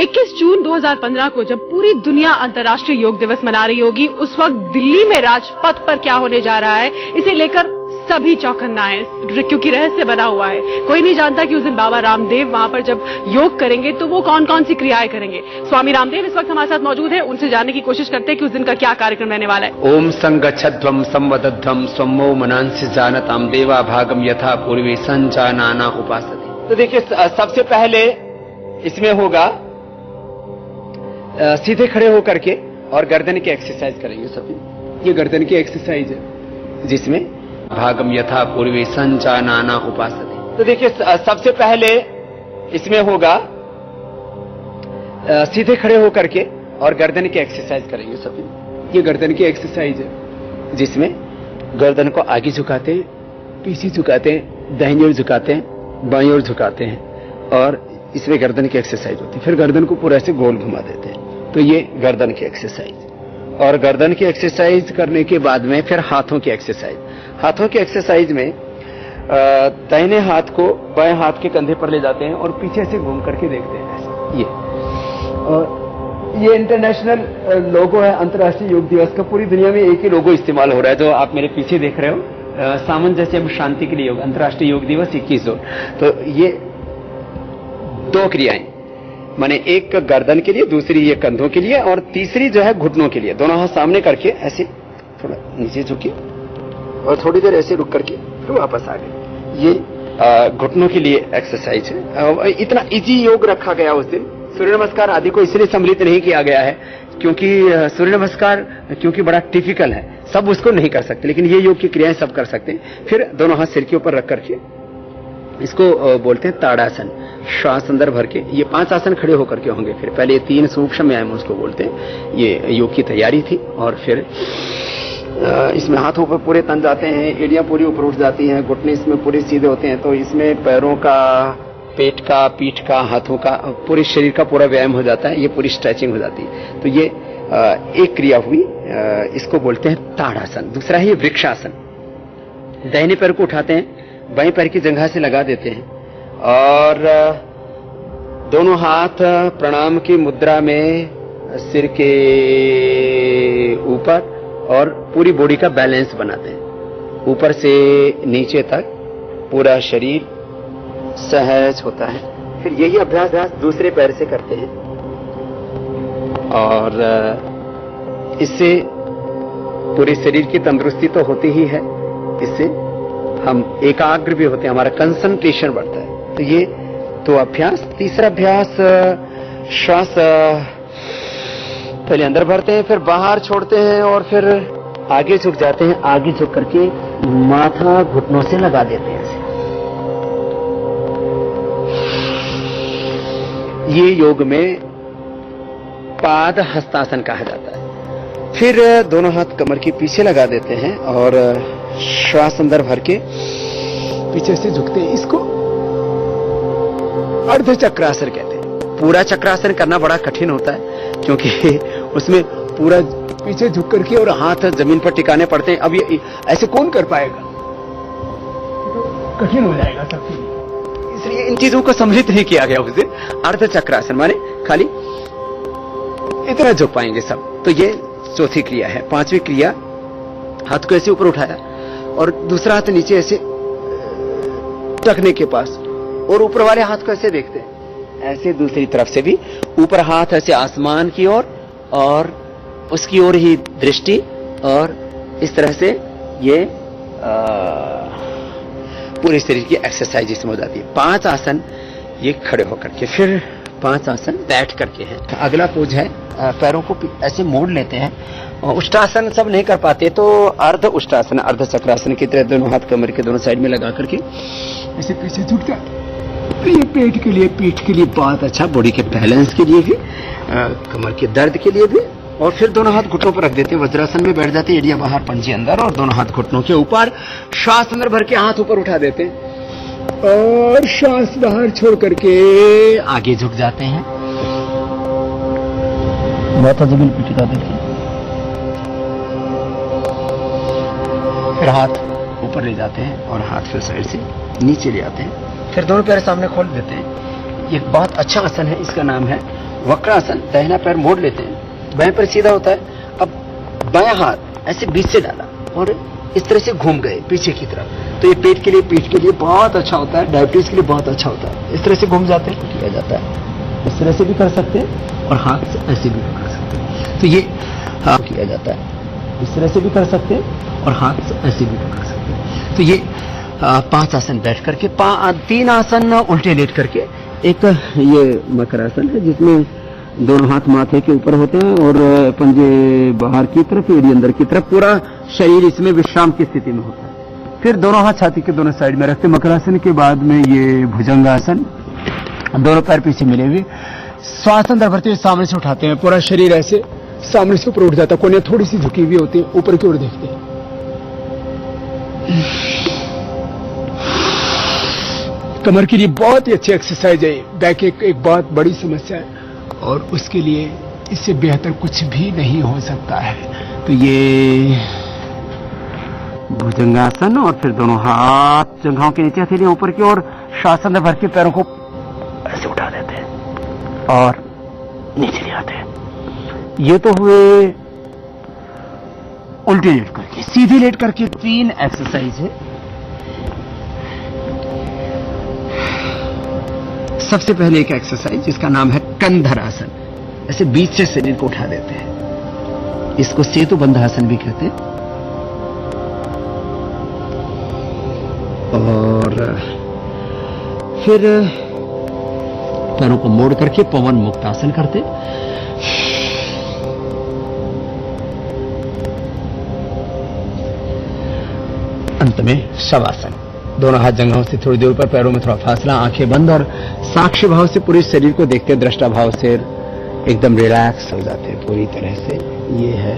21 जून 2015 को जब पूरी दुनिया अंतर्राष्ट्रीय योग दिवस मना रही होगी, उस वक्त दिल्ली में राजपथ पर क्या होने जा रहा है, इसे लेकर सभी चौकन्ना है, क्योंकि रहस्य बना हुआ है। कोई नहीं जानता कि उस दिन बाबा रामदेव वहां पर जब योग करेंगे तो वो कौन कौन सी क्रियाएं करेंगे। स्वामी रामदेव इस वक्त हमारे साथ मौजूद है, उनसे जानने की कोशिश करते हैं कि उस दिन का क्या कार्यक्रम रहने वाला है। ओम संगच्छध्वम संवदध्वम स्वमो मनांसि जानताम देवा भागम यथा पूर्वे संजानाना उपासते। तो देखिए, सबसे पहले इसमें होगा सीधे खड़े होकर के और गर्दन की एक्सरसाइज करेंगे सभी। ये गर्दन की एक्सरसाइज है जिसमें भागम यथा पूर्वे संजानाना उपासते। तो देखिए, सबसे पहले इसमें होगा सीधे खड़े होकर के और गर्दन की एक्सरसाइज करेंगे सभी। ये गर्दन की एक्सरसाइज है जिसमें गर्दन को आगे झुकाते हैं, पीछे झुकाते हैं, दाहिनी ओर झुकाते हैं, बाईं ओर झुकाते हैं और इसमें गर्दन की एक्सरसाइज होती है। फिर गर्दन को पूरा ऐसे गोल घुमा देते हैं। तो ये गर्दन की एक्सरसाइज। और गर्दन की एक्सरसाइज करने के बाद में फिर हाथों की एक्सरसाइज। हाथों की एक्सरसाइज में दाहिने हाथ को बाएं हाथ के कंधे पर ले जाते हैं और पीछे से घूम करके देखते हैं ऐसे। ये इंटरनेशनल लोगो है अंतर्राष्ट्रीय योग दिवस का। पूरी दुनिया में एक ही लोगो इस्तेमाल हो रहा है जो आप मेरे पीछे देख रहे हो। सामंजस्य एवं शांति के लिए योग, अंतर्राष्ट्रीय योग दिवस 21 जून। तो ये दो क्रियाएं, माने एक गर्दन के लिए, दूसरी ये कंधों के लिए और तीसरी जो है घुटनों के लिए। दोनों हाथ सामने करके ऐसे थोड़ा नीचे झुकिए और थोड़ी देर ऐसे रुक करके फिर वापस आ गए। ये घुटनों के लिए एक्सरसाइज है। इतना इजी योग रखा गया उस दिन। सूर्य नमस्कार आदि को इसलिए सम्मिलित नहीं किया गया है क्योंकि सूर्य नमस्कार क्योंकि बड़ा टिपिकल है, सब उसको नहीं कर सकते, लेकिन ये योग की क्रियाएं सब कर सकते हैं। फिर दोनों हाथ सिर के ऊपर रख करके इसको बोलते हैं ताड़ासन। श्वास अंदर भर के ये 5 आसन खड़े होकर के होंगे। फिर पहले 3 सूक्ष्म व्यायाम उसको बोलते हैं। ये योग की तैयारी थी। और फिर इसमें हाथों पर पूरे तन जाते हैं, एड़ियां पूरी ऊपर उठ जाती हैं, घुटने इसमें पूरे सीधे होते हैं। तो इसमें पैरों का, पेट का, पीठ का, हाथों का, पूरे शरीर का पूरा व्यायाम हो जाता है। ये पूरी स्ट्रेचिंग हो जाती है। तो ये एक क्रिया हुई, इसको बोलते हैं ताड़ासन। दूसरा है ये वृक्षासन। दाहिने पैर को उठाते हैं, बाएं पैर की जंघा से लगा देते हैं और दोनों हाथ प्रणाम की मुद्रा में सिर के ऊपर और पूरी बॉडी का बैलेंस बनाते हैं। ऊपर से नीचे तक पूरा शरीर सहज होता है। फिर यही अभ्यास दूसरे पैर से करते हैं और इससे पूरे शरीर की तंदुरुस्ती तो होती ही है, इससे हम एकाग्र भी होते हैं, हमारा कंसंट्रेशन बढ़ता है। तो ये तो अभ्यास। तीसरा अभ्यास, श्वास पहले अंदर भरते हैं, फिर बाहर छोड़ते हैं और फिर आगे झुक जाते हैं। आगे झुक करके माथा घुटनों से लगा देते हैं। ये योग में पाद हस्तासन कहा जाता है। फिर दोनों हाथ कमर के पीछे लगा देते हैं और श्वास अंदर भर के पीछे से झुकते हैं। इसको अर्ध चक्रासन कहते हैं। पूरा चक्रासन करना बड़ा कठिन होता है क्योंकि उसमें पूरा पीछे झुक करके और हाथ जमीन पर टिकाने पड़ते हैं। अब ये ऐसे कौन कर पाएगा, कठिन हो जाएगा सबके लिए। इसलिए इन चीजों को सम्मिलित नहीं किया गया उस दिन। अर्ध चक्रासन माने खाली इतना झुक पाएंगे सब। तो ये चौथी क्रिया है। पांचवी क्रिया, हाथ को ऐसे ऊपर उठाया और दूसरा हाथ नीचे ऐसे टखने के पास और ऊपर वाले हाथ को ऐसे देखते हैं। ऐसे दूसरी तरफ से भी ऊपर हाथ ऐसे आसमान की ओर और उसकी ओर ही दृष्टि और इस तरह से ये पूरे शरीर की एक्सरसाइज इसमें हो जाती है। 5 आसन ये खड़े होकर के, फिर 5 आसन बैठ करके है। अगला पोज है, पैरों को ऐसे मोड़ लेते हैं। उष्टासन सब नहीं कर पाते तो अर्ध उष्टासन, अर्ध चक्रासन की तरह दोनों हाथ कमर के दोनों साइड में लगा करके ऐसे पीछे झुक जाते। ये पेट के लिए, पीठ के लिए बहुत अच्छा, बॉडी के बैलेंस के लिए भी, कमर के दर्द के लिए भी। और फिर दोनों हाथ घुटनों पर रख देते हैं, वज्रासन में बैठ जाते हैं, एड़ियां बाहर, पंजे अंदर और दोनों हाथ घुटनों के ऊपर। श्वास अंदर भर के हाथ ऊपर उठा देते हैं और श्वास बाहर छोड़ करके आगे झुक जाते हैं। माथा जमीन पे टिका देते हैं। फिर हाथ ऊपर ले जाते हैं और हाथ फिर साइड से नीचे ले आते हैं। फिर दोनों पैर सामने खोल देते हैं। ये बहुत अच्छा आसन है, इसका नाम है वक्रासन, दाहिना पैर मोड़ लेते हैं, बाएं पैर सीधा होता है। अब बायां हाथ ऐसे बीच से डाला और इस तरह से घूम गए पीछे की तरफ। तो ये पेट के लिए, पीठ के लिए बहुत अच्छा होता है, डायबिटीज के लिए बहुत अच्छा होता है। इस तरह से घूम जाते हैं, किया जाता है। इस तरह से भी कर सकते हैं और हाथ से ऐसे भी कर सकते हैं। तो ये किया जाता है, इस तरह से भी कर सकते हैं और हाथ से ऐसे भी कर सकते हैं। तो ये 5 आसन बैठ करके, 3 आसन उल्टे लेट करके। एक ये मकरासन है जिसमें दोनों हाथ माथे के ऊपर होते हैं और पंजे बाहर की तरफ, एड़ी अंदर की तरफ, पूरा शरीर इसमें विश्राम की स्थिति में होता है। फिर दोनों हाथ छाती के दोनों साइड में रखते। मकरासन के बाद में ये भुजंगासन, दोनों पैर पीछे मिले हुए, श्वास अंदर भरते हुए सामने से उठाते हैं। पूरा शरीर ऐसे सामने से ऊपर उठ जाता है, कोने थोड़ी सी झुकी हुई होती है, ऊपर की ओर देखते हैं। कमर के लिए बहुत ही अच्छी एक्सरसाइज है। बैक एक बहुत बड़ी समस्या है और उसके लिए इससे बेहतर कुछ भी नहीं हो सकता है। तो ये भुजंगासन, और फिर दोनों हाथ जंघाओं के नीचे, हथेलियां ऊपर की ओर, श्वास अंदर भर के पैरों को ऐसे उठा देते हैं और नीचे ले आते हैं। ये तो हुए उल्टे लेट करके। सीधे लेट करके 3 एक्सरसाइज है। सबसे पहले एक एक्सरसाइज जिसका नाम है कंधरासन, ऐसे बीच से शरीर को उठा देते हैं। इसको सेतु बंधासन भी कहते हैं। और फिर पैरों को मोड़ करके पवन मुक्तासन करते। अंत में शवासन, दोनों हाथ जंघाओं से थोड़ी देर ऊपर, पैरों में थोड़ा फासला, आंखें बंद और साक्ष्य भाव से पूरे शरीर को देखते, दृष्टा भाव से एकदम रिलैक्स हो जाते हैं पूरी तरह से। ये है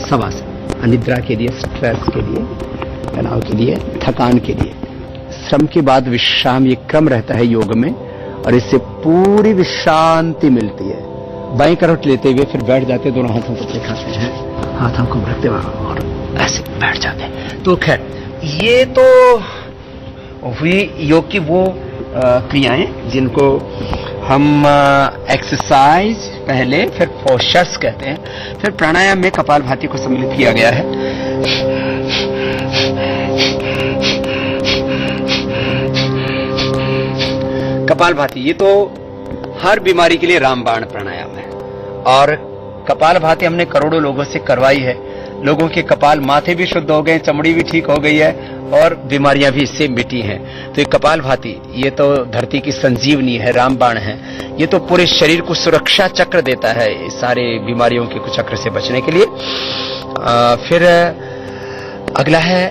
शवासन। अनिद्रा के लिए, स्ट्रेस के लिए, तनाव के लिए, थकान के लिए, श्रम के बाद विश्राम, ये क्रम रहता है योग में और इससे पूरी विश्रांति मिलती है। बाएं करवट लेते हुए फिर बैठ जाते, दोनों हाथों को दिखाते हैं, हाथों को रखते और ऐसे बैठ जाते हैं। तो खैर, ये तो हुई योग की वो क्रियाएं जिनको हम एक्सरसाइज पहले, फिर पोस्चर्स कहते हैं। फिर प्राणायाम में कपालभाति को सम्मिलित किया गया है। कपालभाति ये तो हर बीमारी के लिए रामबाण प्राणायाम है और कपालभाति हमने करोड़ों लोगों से करवाई है। लोगों के कपाल, माथे भी शुद्ध हो गए, चमड़ी भी ठीक हो गई है और बीमारियां भी इससे मिटी हैं। तो ये कपालभाति ये तो धरती की संजीवनी है, रामबाण है। ये तो पूरे शरीर को सुरक्षा चक्र देता है सारे बीमारियों के कुचक्र से बचने के लिए। फिर अगला है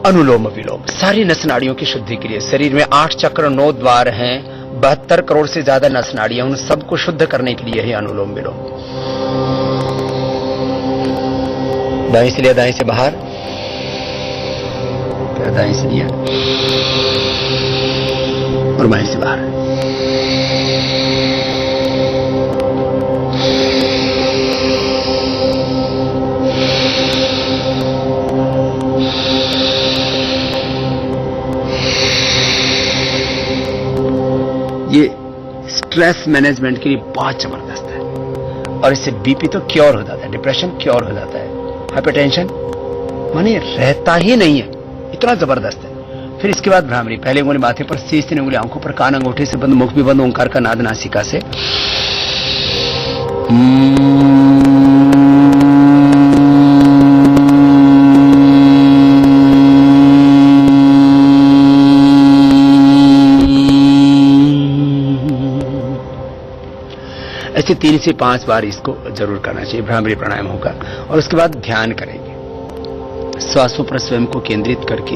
अनुलोम विलोम, सारी नस नाड़ियों की शुद्धि के लिए। शरीर में 8 चक्र, 9 द्वार हैं, 72 करोड़ से ज्यादा नस नाड़ियां, उन सबको शुद्ध करने के लिए है अनुलोम विलोम। दाएं से लिया, दाएं से बाहर, फिर दाएं से लिया और बाएं से बाहर। ये स्ट्रेस मैनेजमेंट के लिए बहुत जबरदस्त है और इससे बीपी तो क्योर हो जाता है, डिप्रेशन क्योर हो जाता है, हाइपरटेंशन माने रहता ही नहीं है, इतना जबरदस्त है। फिर इसके बाद भ्रामरी, पहले उंगली माथे पर, शेष 3 उंगली आंखों पर, कान अंगूठे से बंद, मुख भी बंद, ओंकार का नाद नासिका से। ऐसे 3 से 5 बार इसको जरूर करना चाहिए, भ्रामरी प्राणायाम होगा। और उसके बाद ध्यान करेंगे, श्वासों पर स्वयं को केंद्रित करके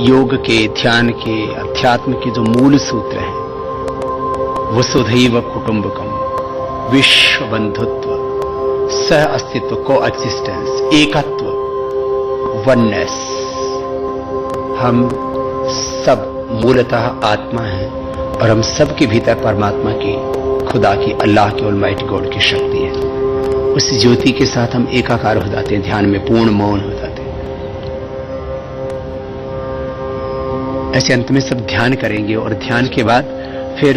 योग के, ध्यान के, अध्यात्म के जो मूल सूत्र हैं, वसुधैव कुटुंबकम, विश्व बंधुत्व, सह अस्तित्व, को एक्सिस्टेंस, एकत्व, वननेस, हम सब मूलतः आत्मा हैं और हम सब के भीतर परमात्मा की, खुदा की, अल्लाह की, ऑलमाइटी गॉड की शक्ति है। उस ज्योति के साथ हम एकाकार हो जाते हैं, ध्यान में पूर्ण मौन हो जाते हैं। ऐसे अंत में सब ध्यान करेंगे और ध्यान के बाद फिर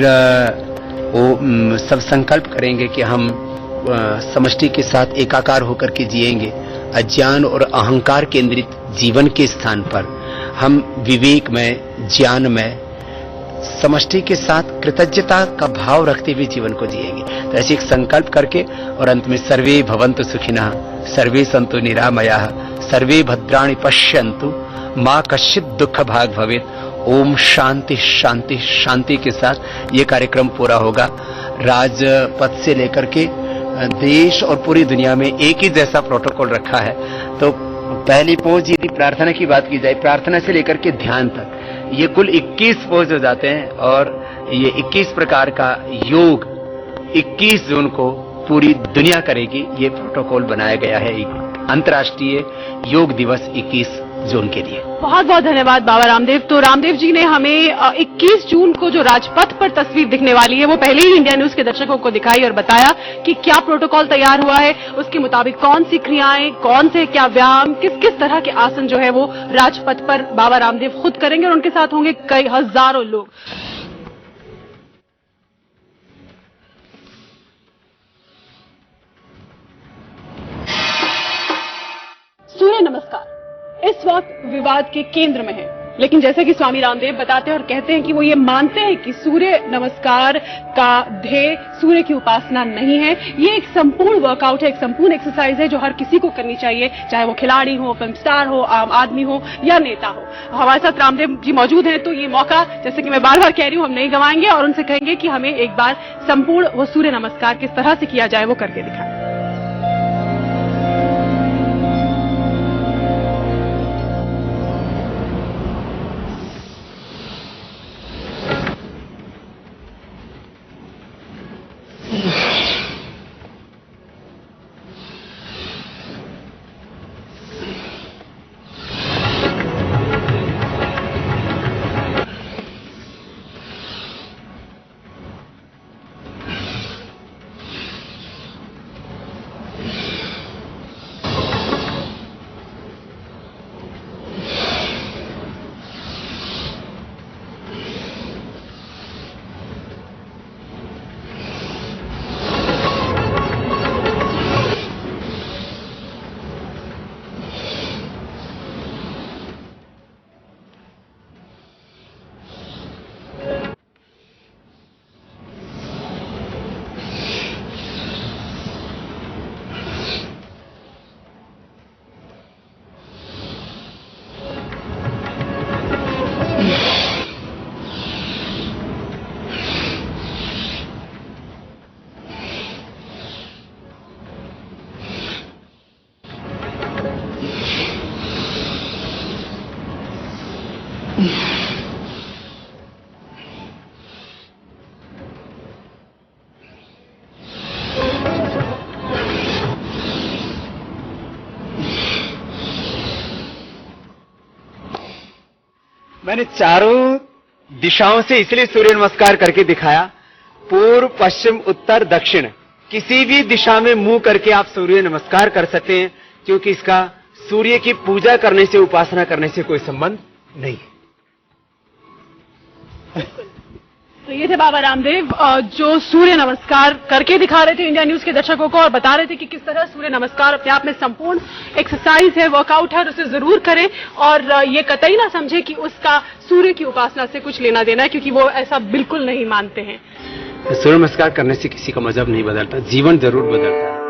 वो सब संकल्प करेंगे कि हम समष्टि के साथ एकाकार होकर के जिएंगे। अज्ञान और अहंकार केंद्रित जीवन के स्थान पर हम विवेक में, ज्ञान में, समष्टि के साथ कृतज्ञता का भाव रखते हुए जीवन को जिएंगे। तो ऐसे एक संकल्प करके और अंत में सर्वे भवन्तु सुखिनः, सर्वे सन्तु निरामयाः, सर्वे भद्राणि पश्यन्तु, मां कश्चित् दुःख भाग् भवेत्। ओम शांति शांति शांति के साथ ये कार्यक्रम पूरा होगा। राजपथ से लेकर के देश और पूरी दुनिया में एक ही जैसा प्रोटोकॉल रखा है। तो पहली पोज यदि प्रार्थना की बात की जाए, प्रार्थना से लेकर के ध्यान तक ये कुल 21 पोज हो जाते हैं और ये 21 प्रकार का योग 21 जून को पूरी दुनिया करेगी। ये प्रोटोकॉल बनाया गया है एक अंतर्राष्ट्रीय योग दिवस 21 जून के लिए। बहुत बहुत धन्यवाद बाबा रामदेव। तो रामदेव जी ने हमें 21 जून को जो राजपथ पर तस्वीर दिखने वाली है वो पहले ही इंडिया न्यूज के दर्शकों को दिखाई और बताया कि क्या प्रोटोकॉल तैयार हुआ है, उसके मुताबिक कौन सी क्रियाएं, कौन से क्या व्यायाम, किस किस तरह के आसन जो है वो राजपथ पर बाबा रामदेव खुद करेंगे और उनके साथ होंगे कई हजारों लोग। सूर्य नमस्कार इस वक्त विवाद के केंद्र में है, लेकिन जैसे कि स्वामी रामदेव बताते हैं और कहते हैं कि वो ये मानते हैं कि सूर्य नमस्कार का ध्येय सूर्य की उपासना नहीं है। ये एक संपूर्ण वर्कआउट है, एक संपूर्ण एक्सरसाइज है जो हर किसी को करनी चाहिए, चाहे वो खिलाड़ी हो, फिल्म स्टार हो, आम आदमी हो या नेता हो। हमारे साथ रामदेव जी मौजूद हैं, तो ये मौका जैसे कि मैं बार बार कह रही हूँ हम नहीं गंवाएंगे और उनसे कहेंगे कि हमें एक बार संपूर्ण वो सूर्य नमस्कार किस तरह से किया जाए वो करके दिखाएं। मैंने चारों दिशाओं से इसलिए सूर्य नमस्कार करके दिखाया, पूर्व, पश्चिम, उत्तर, दक्षिण, किसी भी दिशा में मुंह करके आप सूर्य नमस्कार कर सकते हैं, क्योंकि इसका सूर्य की पूजा करने से, उपासना करने से कोई संबंध नहीं है। तो ये थे बाबा रामदेव जो सूर्य नमस्कार करके दिखा रहे थे इंडिया न्यूज के दर्शकों को और बता रहे थे कि किस तरह सूर्य नमस्कार अपने आप में संपूर्ण एक्सरसाइज है, वर्कआउट है और उसे जरूर करें और ये कतई ना समझे कि उसका सूर्य की उपासना से कुछ लेना देना है, क्योंकि वो ऐसा बिल्कुल नहीं मानते हैं। सूर्य नमस्कार करने से किसी का मजहब नहीं बदलता, जीवन जरूर बदलता है।